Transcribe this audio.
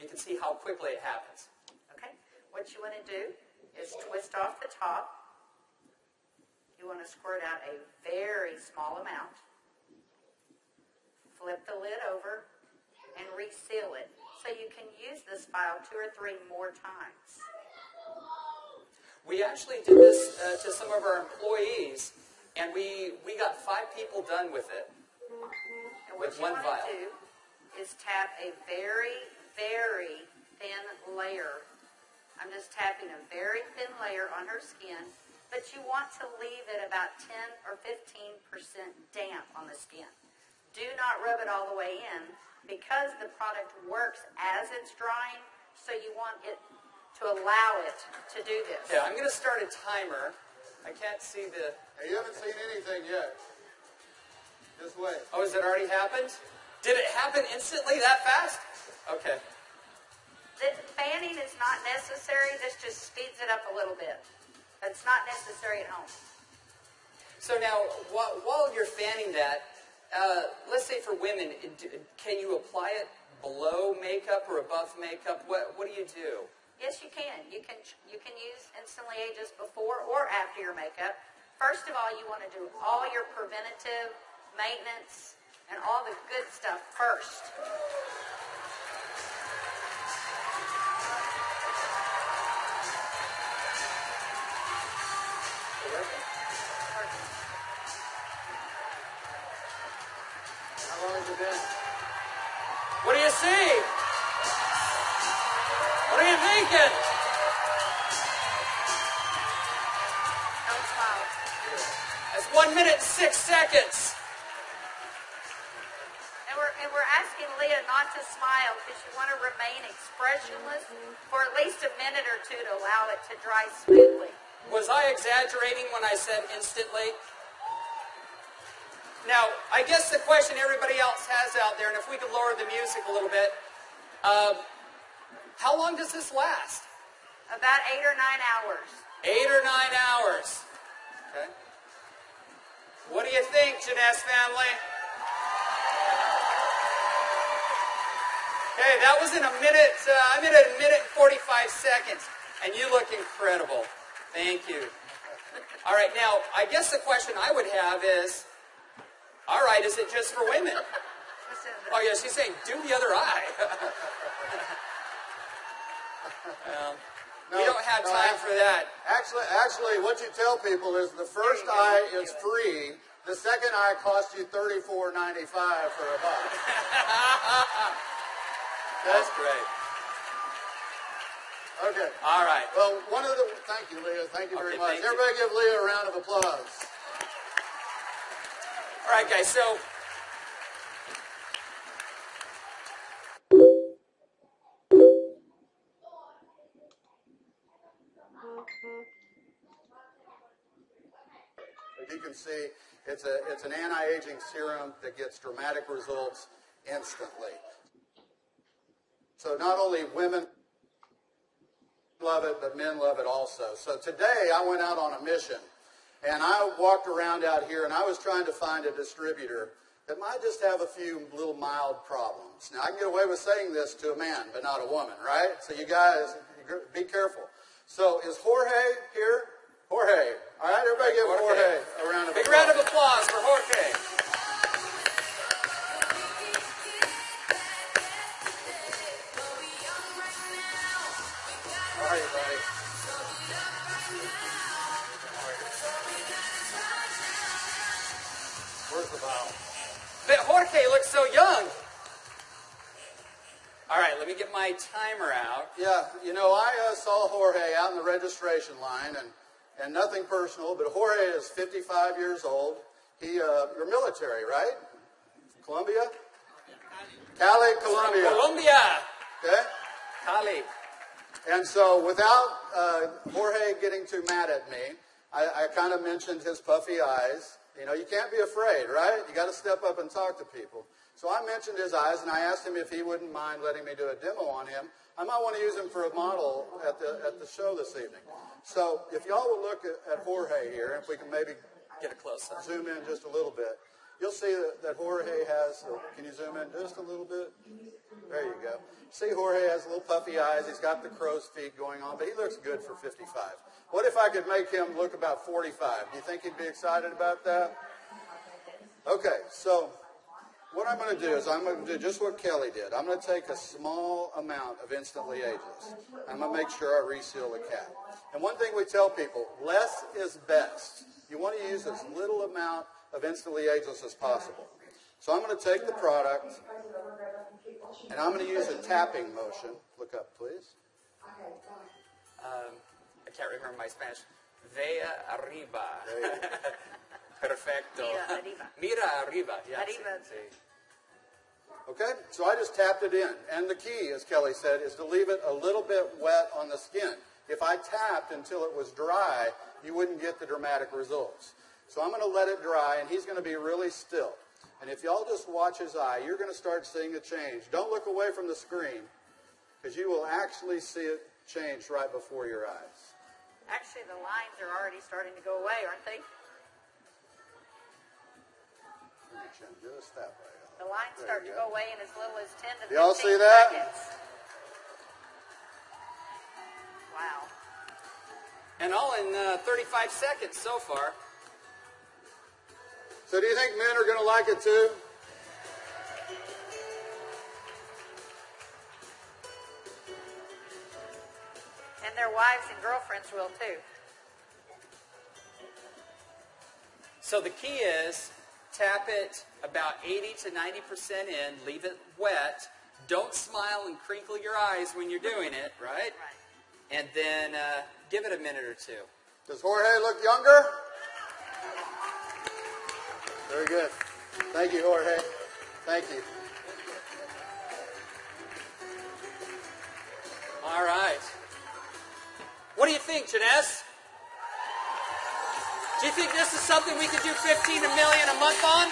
you can see how quickly it happens. Okay, what you want to do is twist off the top. You want to squirt out a very small amount. Flip the lid over and reseal it so you can use this file 2 or 3 more times. We actually did this to some of our employees, and we got 5 people done with it. And what you want to do is tap a very, very thin layer. I'm just tapping a very thin layer on her skin, but you want to leave it about 10 or 15% damp on the skin. Do not rub it all the way in because the product works as it's drying, so you want it to allow it to do this. Yeah, I'm going to start a timer. I can't see the... Hey, you haven't seen anything yet. Just wait. Oh, has it already happened? Did it happen instantly that fast? Okay. The fanning is not necessary. This just speeds it up a little bit. It's not necessary at home. So now, while you're fanning that, let's say for women, can you apply it below makeup or above makeup? What do you do? Yes, you can. You can use Instantly Ageless before or after your makeup. First of all, you want to do all your preventative maintenance and all the good stuff first. How long has it been? What do you see? What are you thinking? Don't smile. That's 1 minute and 6 seconds. And we're asking Leah not to smile because you want to remain expressionless for at least a minute or 2 to allow it to dry smoothly. Was I exaggerating when I said instantly? Now, I guess the question everybody else has out there, and if we could lower the music a little bit, how long does this last? About 8 or 9 hours. 8 or 9 hours. Okay. What do you think, Jeunesse family? Okay, that was in a minute, I'm at a minute and 45 seconds, and you look incredible. Thank you. All right, now, I guess the question I would have is, all right, is it just for women? Oh, yeah, she's saying, do the other eye. We don't have time for that. Actually, what you tell people is the first eye is free. The second eye costs you $34.95 for a buck. That's great. Okay. All right. Well, thank you, Leah. Thank you very much. Thank you. Everybody give Leah a round of applause. All right, guys, so as you can see, it's an anti-aging serum that gets dramatic results instantly. So not only women love it, but men love it also. So today I went out on a mission, and I walked around out here, and I was trying to find a distributor that might just have a few little mild problems. Now, I can get away with saying this to a man, but not a woman, right? So you guys, be careful. So is Jorge here? Jorge. All right, everybody give Jorge a round of applause. big round of applause for Jorge. How are you, buddy? Where's the bottle? But Jorge looks so young. All right, let me get my timer out. Yeah, you know, I saw Jorge out in the registration line, and nothing personal, but Jorge is 55 years old. You're military, right? Colombia? Cali, Colombia. Colombia. Okay? Cali. And so without Jorge getting too mad at me, I kind of mentioned his puffy eyes. You know, you can't be afraid, right? You got to step up and talk to people. So I mentioned his eyes, and I asked him if he wouldn't mind letting me do a demo on him. I might want to use him for a model at the show this evening. So if y'all will look at Jorge here, if we can maybe Get a close-up. zoom in just a little bit. you'll see that Jorge has, can you zoom in just a little bit? There you go. See, Jorge has little puffy eyes. He's got the crow's feet going on, but he looks good for 55. What if I could make him look about 45? Do you think he'd be excited about that? Okay, so what I'm going to do is I'm going to do just what Kelly did. I'm going to take a small amount of Instantly Ageless. I'm going to make sure I reseal the cap. And one thing we tell people, less is best. You want to use as little amount of Instantly Ageless as possible. So I'm going to take the product, and I'm going to use a tapping motion. Look up, please. I can't remember my Spanish. Vea arriba. Perfecto. Mira arriba. Yes. Arriba. Okay, so I just tapped it in. And the key, as Kelly said, is to leave it a little bit wet on the skin. If I tapped until it was dry, you wouldn't get the dramatic results. So I'm going to let it dry, and he's going to be really still. And if y'all just watch his eye, you're going to start seeing a change. Don't look away from the screen, because you will actually see it change right before your eyes. Actually, the lines are already starting to go away, aren't they? Just that way. The lines start to go away in as little as 10 to 15 Y'all see that? seconds. Wow. And all in 35 seconds so far. So do you think men are going to like it too? And their wives and girlfriends will too. So the key is tap it about 80 to 90% in, leave it wet. Don't smile and crinkle your eyes when you're doing it, right? Right. And then give it a minute or two. Does Jorge look younger? Very good. Thank you, Jorge. Thank you. All right. What do you think, Jeunesse? Do you think this is something we could do 15 million a month on?